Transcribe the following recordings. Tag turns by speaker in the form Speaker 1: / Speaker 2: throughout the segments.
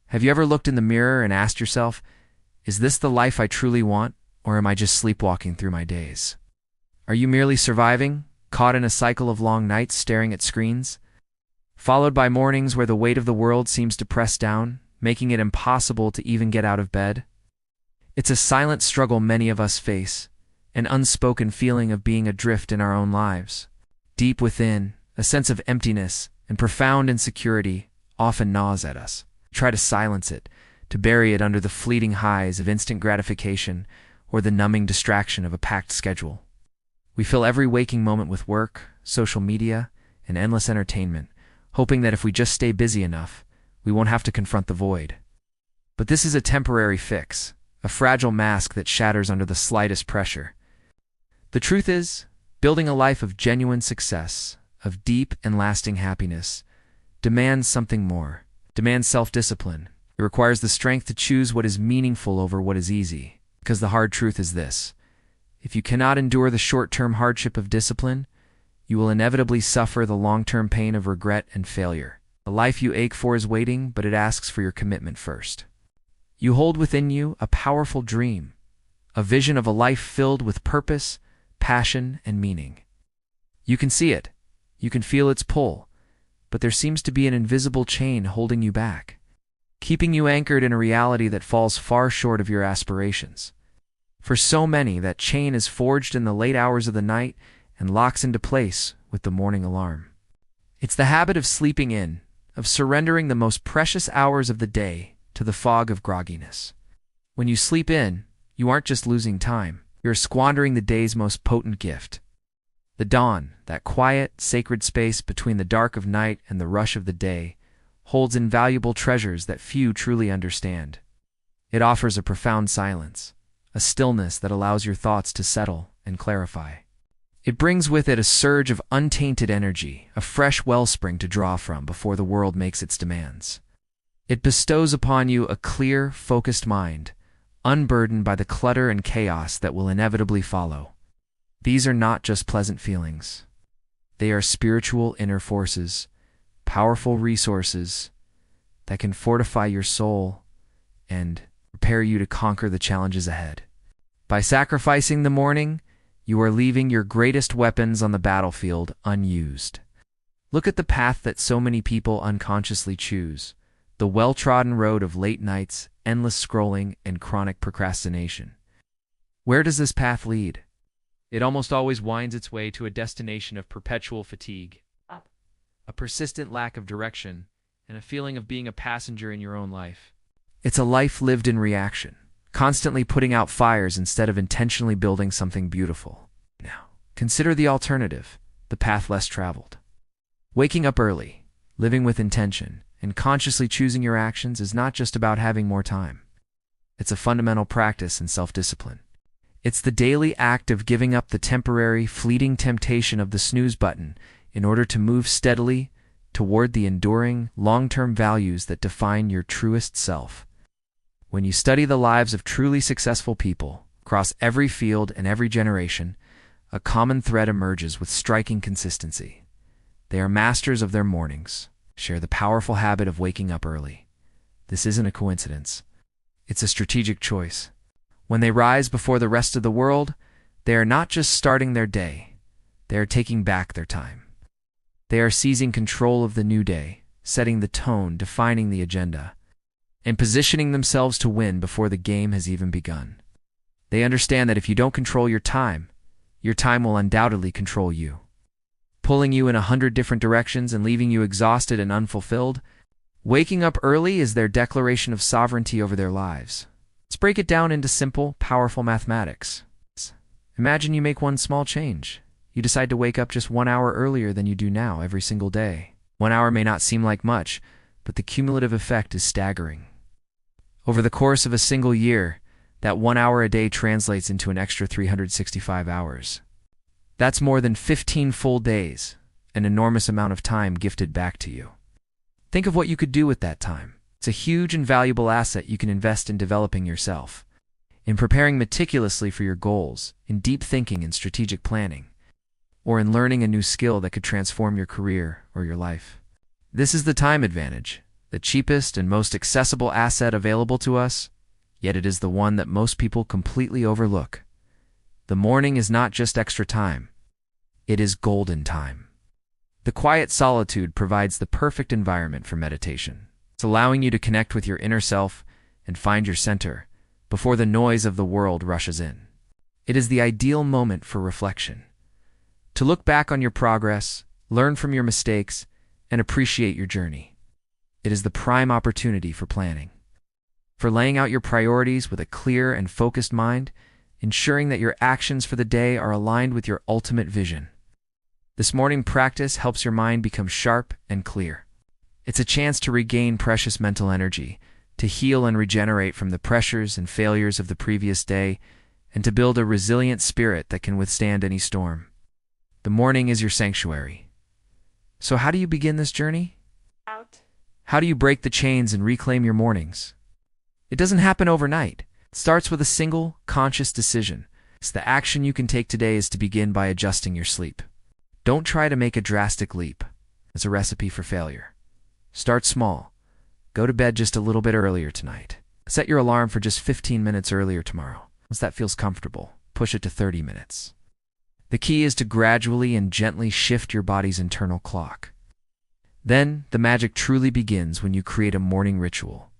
Speaker 1: Have you ever looked in the mirror and asked yourself, is this the life I truly want, or am I just sleepwalking through my days? Are you merely surviving, caught in a cycle of long nights staring at screens, followed by mornings where the weight of the world seems to press down, making it impossible to even get out of bed? It's a silent struggle many of us face, an unspoken feeling of being adrift in our own lives. Deep within, a sense of emptiness and profound insecurity often gnaws at us. We try to silence it, to bury it under the fleeting highs of instant gratification or the numbing distraction of a packed schedule. We fill every waking moment with work, social media, and endless entertainment, hoping that if we just stay busy enough, we won't have to confront the void. But this is a temporary fix, a fragile mask that shatters under the slightest pressure. The truth is, building a life of genuine success, of deep and lasting happiness, demands something more. Demands self-discipline. It requires the strength to choose what is meaningful over what is easy. Because the hard truth is this: if you cannot endure the short-term hardship of discipline, you will inevitably suffer the long-term pain of regret and failure. The life you ache for is waiting, but it asks for your commitment first. You hold within you a powerful dream, a vision of a life filled with purpose, passion, and meaning. You can see it, you can feel its pull, but there seems to be an invisible chain holding you back, keeping you anchored in a reality that falls far short of your aspirations. For so many, that chain is forged in the late hours of the night and locks into place with the morning alarm. It's the habit of sleeping in, of surrendering the most precious hours of the day to the fog of grogginess. When you sleep in, you aren't just losing time, you're squandering the day's most potent gift. The dawn, that quiet, sacred space between the dark of night and the rush of the day, holds invaluable treasures that few truly understand. It offers a profound silence, a stillness that allows your thoughts to settle and clarify. It brings with it a surge of untainted energy, a fresh wellspring to draw from before the world makes its demands. It bestows upon you a clear, focused mind, unburdened by the clutter and chaos that will inevitably follow. These are not just pleasant feelings. They are spiritual inner forces, powerful resources that can fortify your soul and prepare you to conquer the challenges ahead. By sacrificing the morning, you are leaving your greatest weapons on the battlefield unused. Look at the path that so many people unconsciously choose, the well-trodden road of late nights, endless scrolling, and chronic procrastination. Where does this path lead? It almost always winds its way to a destination of perpetual fatigue, a persistent lack of direction, and a feeling of being a passenger in your own life. It's a life lived in reaction, constantly putting out fires instead of intentionally building something beautiful. Now, consider the alternative, the path less traveled. Waking up early, living with intention, and consciously choosing your actions is not just about having more time. It's a fundamental practice in self-discipline. It's the daily act of giving up the temporary, fleeting temptation of the snooze button in order to move steadily toward the enduring, long-term values that define your truest self. When you study the lives of truly successful people across every field and every generation, a common thread emerges with striking consistency. They are masters of their mornings, share the powerful habit of waking up early. This isn't a coincidence. It's a strategic choice. When they rise before the rest of the world, they are not just starting their day, they are taking back their time. They are seizing control of the new day, setting the tone, defining the agenda, and positioning themselves to win before the game has even begun. They understand that if you don't control your time will undoubtedly control you, pulling you in 100 different directions and leaving you exhausted and unfulfilled. Waking up early is their declaration of sovereignty over their lives. Let's break it down into simple, powerful mathematics. Imagine you make one small change. You decide to wake up just 1 hour earlier than you do now every single day. 1 hour may not seem like much, but the cumulative effect is staggering. Over the course of a single year, that 1 hour a day translates into an extra 365 hours. That's more than 15 full days, an enormous amount of time gifted back to you. Think of what you could do with that time. It's a huge and valuable asset you can invest in developing yourself, in preparing meticulously for your goals, in deep thinking and strategic planning, or in learning a new skill that could transform your career or your life. This is the time advantage, the cheapest and most accessible asset available to us, yet it is the one that most people completely overlook. The morning is not just extra time. It is golden time. The quiet solitude provides the perfect environment for meditation. It's allowing you to connect with your inner self and find your center before the noise of the world rushes in. It is the ideal moment for reflection. To look back on your progress, learn from your mistakes, and appreciate your journey. It is the prime opportunity for planning, for laying out your priorities with a clear and focused mind, ensuring that your actions for the day are aligned with your ultimate vision. This morning practice helps your mind become sharp and clear. It's a chance to regain precious mental energy, to heal and regenerate from the pressures and failures of the previous day, and to build a resilient spirit that can withstand any storm. The morning is your sanctuary. So how do you begin this journey? How do you break the chains and reclaim your mornings? It doesn't happen overnight. It starts with a single, conscious decision. So the action you can take today is to begin by adjusting your sleep. Don't try to make a drastic leap. It's a recipe for failure. Start small. Go to bed just a little bit earlier tonight. Set your alarm for just 15 minutes earlier tomorrow. Once that feels comfortable, push it to 30 minutes. The key is to gradually and gently shift your body's internal clock. Then, the magic truly begins when you create a morning ritual.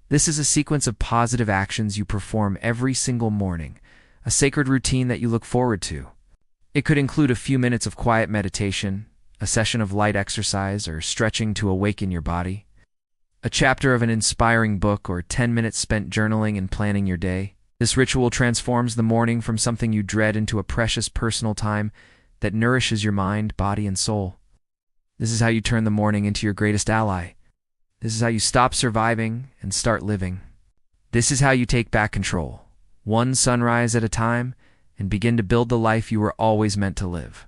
Speaker 1: This is a sequence of positive actions you perform every single morning, a sacred routine that you look forward to. It could include a few minutes of quiet meditation, a session of light exercise or stretching to awaken your body, a chapter of an inspiring book, or 10 minutes spent journaling and planning your day. This ritual transforms the morning from something you dread into a precious personal time that nourishes your mind, body, and soul. This is how you turn the morning into your greatest ally. This is how you stop surviving and start living. This is how you take back control, one sunrise at a time, and begin to build the life you were always meant to live.